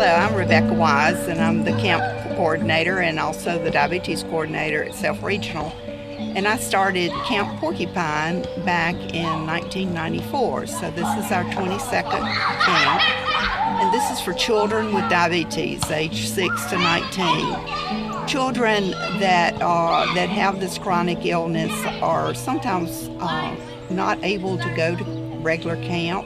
Hello, I'm Rebecca Wise, and I'm the camp coordinator and also the diabetes coordinator at Self Regional. And I started Camp Porcupine back in 1994, so this is our 22nd camp. And this is for children with diabetes, age 6 to 19. Children that have this chronic illness are sometimes not able to go to regular camp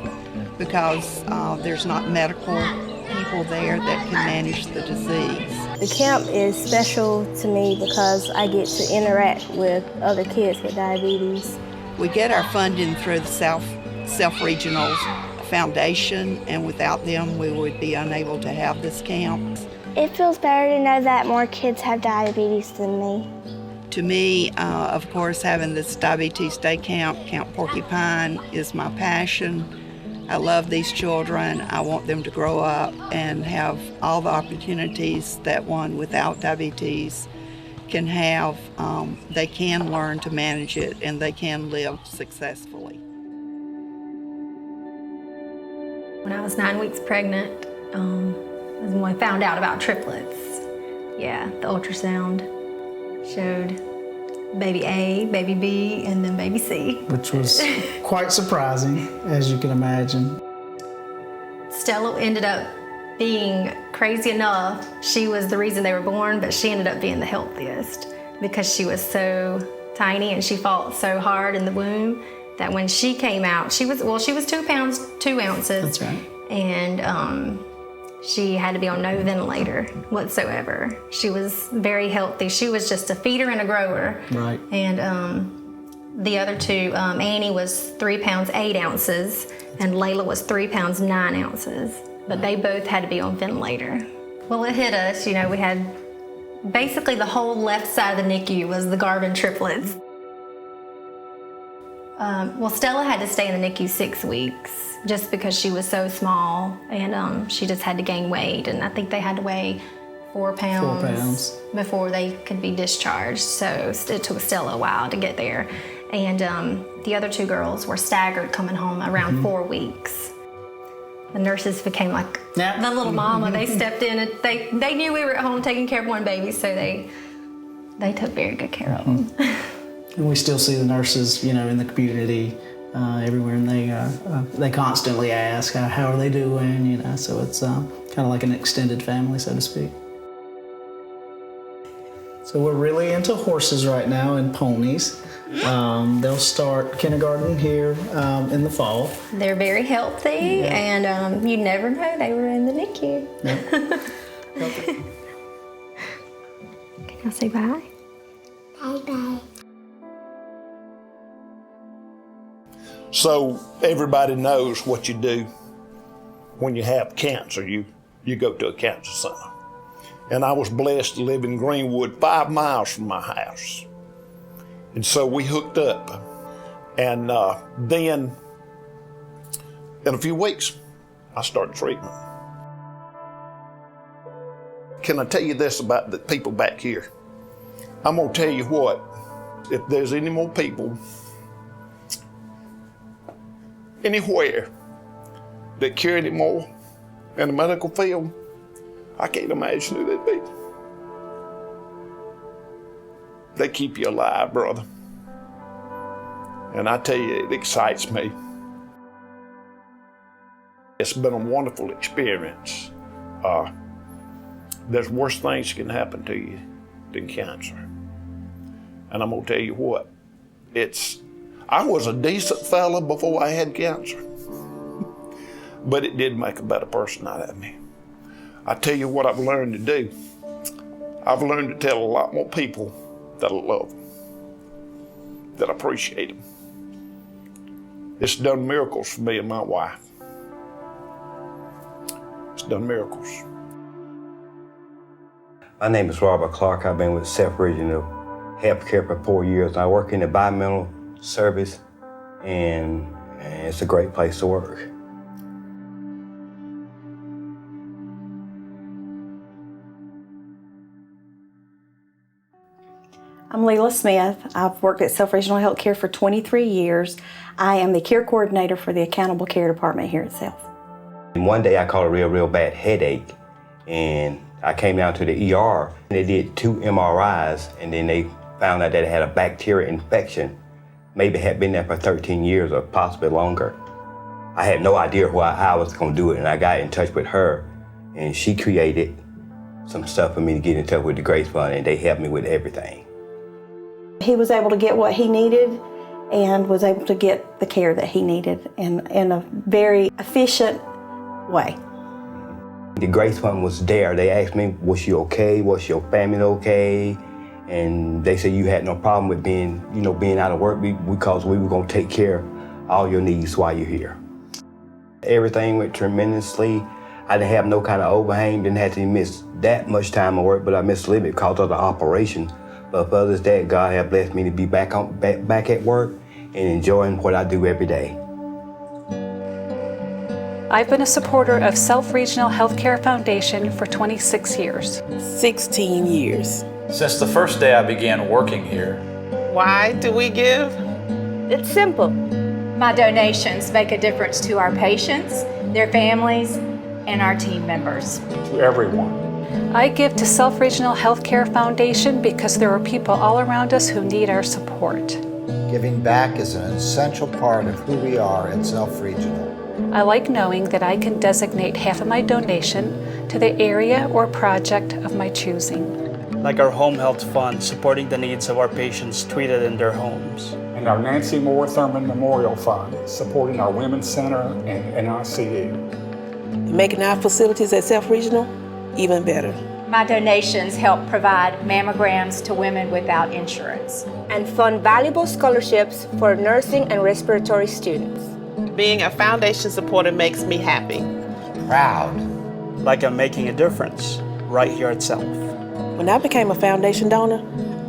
because there's not medical people there that can manage the disease. The camp is special to me because I get to interact with other kids with diabetes. We get our funding through the Self Regional Foundation, and without them we would be unable to have this camp. It feels better to know that more kids have diabetes than me. To me, of course, having this Diabetes Day Camp, Camp Porcupine, is my passion. I love these children. I want them to grow up and have all the opportunities that one without diabetes can have. They can learn to manage it and they can live successfully. When I was 9 weeks pregnant, was when I found out about triplets. Yeah, the ultrasound showed baby A, baby B, and then baby C. Which was quite surprising, as you can imagine. Stella ended up being crazy enough. She was the reason they were born, but she ended up being the healthiest because she was so tiny and she fought so hard in the womb that when she came out, she was 2 pounds, 2 ounces. That's right. And she had to be on no ventilator whatsoever. She was very healthy. She was just a feeder and a grower. Right. And the other two, Annie was 3 pounds, 8 ounces, and Layla was 3 pounds, 9 ounces. But they both had to be on ventilator. Well, it hit us, we had basically the whole left side of the NICU was the Garvin triplets. Well, Stella had to stay in the NICU 6 weeks just because she was so small, and she just had to gain weight, and I think they had to weigh 4 pounds, 4 pounds before they could be discharged, so it took Stella a while to get there. And the other 2 girls were staggered coming home around 4 weeks. The nurses became like the little mama. They stepped in and they knew we were at home taking care of one baby, so they took very good care of them. And we still see the nurses, in the community everywhere, and they constantly ask, how are they doing, so it's kind of like an extended family, so to speak. So we're really into horses right now and ponies. They'll start kindergarten here in the fall. They're very healthy, and you never know they were in the NICU. Yep. Can I say bye? Bye-bye. So everybody knows what you do when you have cancer. You go to a cancer center. And I was blessed to live in Greenwood, 5 miles from my house. And so we hooked up. And then in a few weeks, I started treatment. Can I tell you this about the people back here? I'm gonna tell you what, if there's any more people anywhere that care anymore in the medical field, I can't imagine who they'd be. They keep you alive, brother. And I tell you, it excites me. It's been a wonderful experience. There's worse things that can happen to you than cancer. And I'm gonna tell you what, I was a decent fella before I had cancer, but it did make a better person out of me. I tell you what I've learned to do. I've learned to tell a lot more people that I love them, that I appreciate them. It's done miracles for me and my wife. It's done miracles. My name is Robert Clark. I've been with Self Regional Healthcare for 4 years. I work in the environmental service, and it's a great place to work. I'm Leila Smith. I've worked at Self Regional Healthcare for 23 years. I am the care coordinator for the Accountable Care Department here at Self. And one day I caught a real bad headache, And I came down to the ER, and they did 2 MRIs, and then they found out that it had a bacterial infection. Maybe had been there for 13 years or possibly longer. I had no idea how I was gonna do it, and I got in touch with her, and she created some stuff for me to get in touch with the Grace Fund, and they helped me with everything. He was able to get what he needed and was able to get the care that he needed in a very efficient way. The Grace Fund was there. They asked me, was you okay? Was your family okay? And they said you had no problem with being out of work because we were gonna take care of all your needs while you're here. Everything went tremendously. I didn't have no kind of overhang, didn't have to miss that much time of work, but I missed a little bit because of the operation. But for others that, God has blessed me to be back at work and enjoying what I do every day. I've been a supporter of Self Regional Healthcare Foundation for 26 years. 16 years. Since the first day I began working here. Why do we give? It's simple. My donations make a difference to our patients, their families, and our team members. To everyone. I give to Self Regional Healthcare Foundation because there are people all around us who need our support. Giving back is an essential part of who we are at Self Regional. I like knowing that I can designate half of my donation to the area or project of my choosing. Like our Home Health Fund, supporting the needs of our patients treated in their homes. And our Nancy Moore Thurmond Memorial Fund, supporting our Women's Center and NICU. Making our facilities at Self Regional even better. My donations help provide mammograms to women without insurance. And fund valuable scholarships for nursing and respiratory students. Being a foundation supporter makes me happy. Proud. Like I'm making a difference right here at Self. When I became a foundation donor,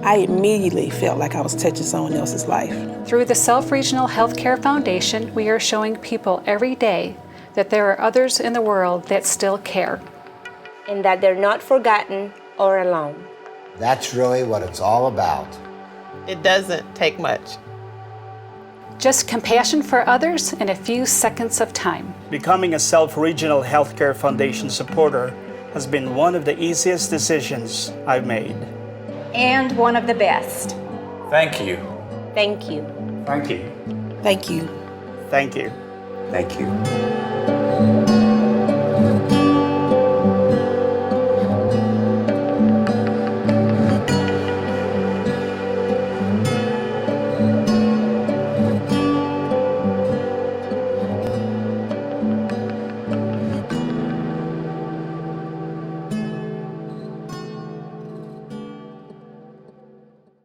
I immediately felt like I was touching someone else's life. Through the Self Regional Healthcare Foundation, we are showing people every day that there are others in the world that still care. And that they're not forgotten or alone. That's really what it's all about. It doesn't take much. Just compassion for others and a few seconds of time. Becoming a Self Regional Healthcare Foundation supporter has been one of the easiest decisions I've made. And one of the best. Thank you. Thank you. Thank you. Thank you. Thank you. Thank you.